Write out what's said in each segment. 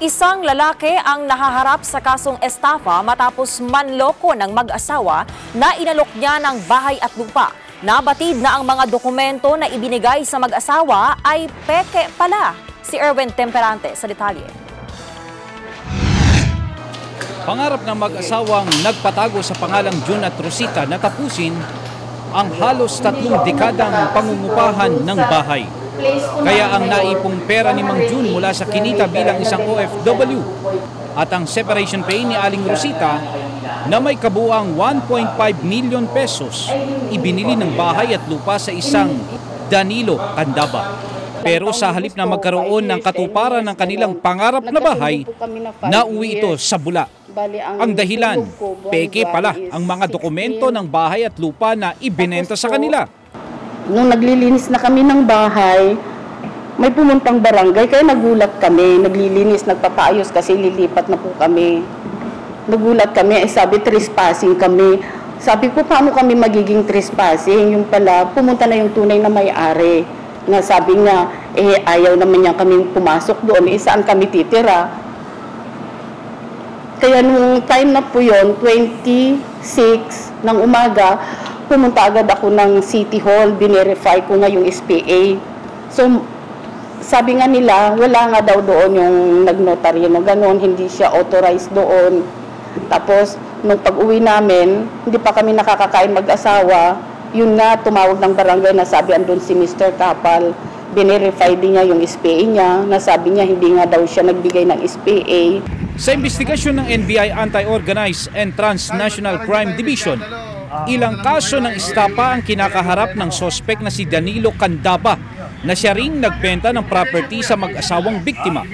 Isang lalaki ang nahaharap sa kasong estafa matapos manloko ng mag-asawa na inalok niya ng bahay at lupa. Nabatid na ang mga dokumento na ibinigay sa mag-asawa ay peke pala. Si Erwin Temperante sa detalye. Pangarap ng mag-asawang nagpatago sa pangalang June at Rosita na tapusin ang halos 3 dekadang pangungupahan ng bahay. Kaya ang naipong pera ni Mang June mula sa kinita bilang isang OFW at ang separation pay ni Aling Rosita na may kabuuang 1.5 million pesos ibinili ng bahay at lupa sa isang Danilo Candaba. Pero sa halip na magkaroon ng katuparan ng kanilang pangarap na bahay, nauwi ito sa bula. Ang dahilan, peke pala ang mga dokumento ng bahay at lupa na ibinenta sa kanila. Nung naglilinis na kami ng bahay, may pumuntang barangay, kaya nagulat kami, naglilinis, nagpapaayos kasi lilipat na po kami. Nagulat kami, sabi trespassing kami. Sabi ko, paano kami magiging trespassing? Yung pala, pumunta na yung tunay na may-ari. Nga sabi nga, ayaw naman niya kami pumasok doon, saan kami titira? Kaya nung time na po yun, 26 ng umaga, pumunta agad ako ng City Hall, binerify ko nga yung SPA. So, sabi nga nila, wala nga daw doon yung nagnotaryo na gano'n, hindi siya authorized doon. Tapos, nung pag-uwi namin, hindi pa kami nakakakain mag-asawa, yun nga, tumawag ng barangay na sabi andun si Mr. Kapal, binerify din niya yung SPA niya, nasabi niya hindi nga daw siya nagbigay ng SPA. Sa investigasyon ng NBI Anti-Organized and Transnational Crime Division, ilang kaso ng estapa ang kinakaharap ng sospek na si Danilo Candaba na siya ring nagbenta ng property sa mag-asawang biktima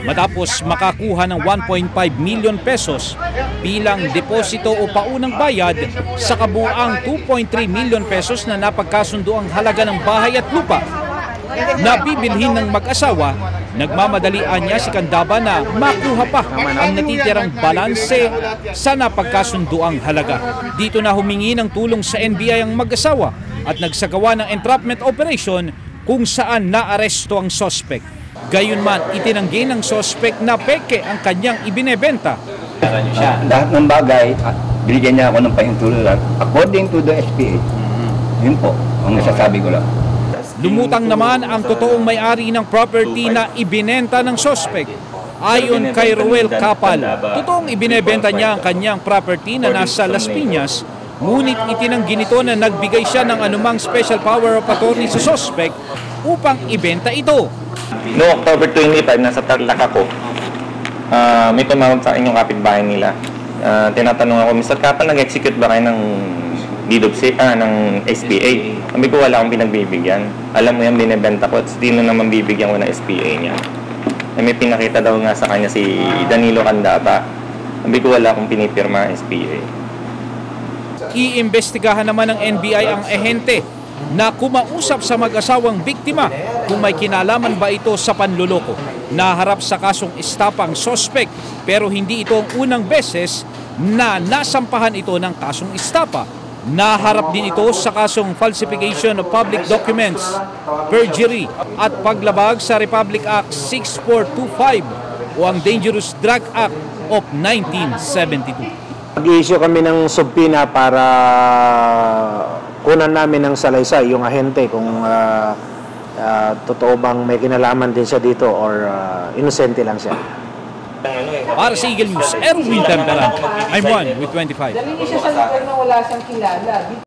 matapos makakuha ng 1.5 million pesos bilang deposito o paunang bayad sa kabuuang 2.3 million pesos na napagkasundo ang halaga ng bahay at lupa. Nabibilhin ng mag-asawa, nagmamadalian niya si Candaba na makuha pa ang natitirang balanse sa napagkasunduang halaga. Dito na humingi ng tulong sa NBI ang mag-asawa at nagsagawa ng entrapment operation kung saan naaresto ang sospek. Gayunman, itinanggi ng sospek na peke ang kanyang ibinebenta. Lahat ng bagay, binigyan niya ako ng pahintulutan according to the SPA. Yun po, ang nasasabi ko lang. Lumutang naman ang totoong may-ari ng property na ibinenta ng sospek. Ayon kay Ruel Kapal, totoong ibinebenta niya ang kanyang property na nasa Las Piñas, ngunit itinanggi nito na nagbigay siya ng anumang special power of attorney sa sospek upang ibenta ito. Noong October 25, nasa Tarlac ako. May tumawag sa inyong kapitbahay nila. Tinatanong ako, Mr. Kapal, nag-execute ba kayo ng deed of ng SPA? Sabi ko, wala akong pinagbibigyan. Alam mo yan, binibenta ko at sino naman bibigyan ko ng SPA niya. May pinakita daw nga sa kanya si Danilo Candaba. Sabi ko, wala akong pinipirma SPA. Iimbestigahan naman ng NBI ang ehente na kumausap sa mag-asawang biktima kung may kinalaman ba ito sa panluloko. Naharap sa kasong estapang sospek pero hindi ito ang unang beses na nasampahan ito ng kasong estapa. Naharap din ito sa kasong falsification of public documents, perjury at paglabag sa Republic Act 6425 o ang Dangerous Drug Act of 1972. Mag-i-issue kami ng subpoena para kunan namin ng salaysay yung ahente kung totoo bang may kinalaman din siya dito or inosente lang siya. Para sa Eagle News, Erwin Temperante. I'm 1 with 25. Dali niya siya sa lugar na wala siyang kilala.